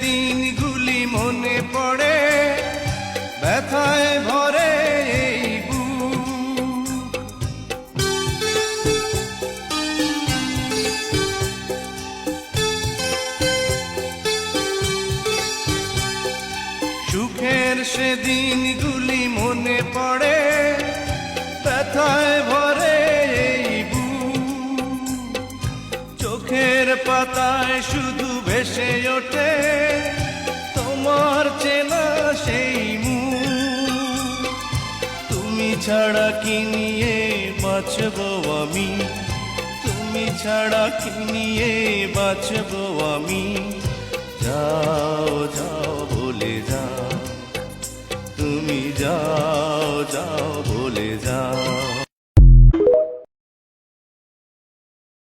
দিনগুলি মনে পড়ে, ব্যথায় ভরে এই বুক। সুখের সে দিনগুলি মনে পড়ে, ব্যথায় ভরে এই বুক। চোখের পাতায় শুধু ভেসে ওঠে তোমার চেনা সেই মুখ। তুমি ছাড়া কি নিয়ে বাঁচবো আমি, তুমি ছাড়া কি নিয়ে বাঁচবো আমি। যাও যাও বলে যাও, তুমি যাও যাও বলে যাও।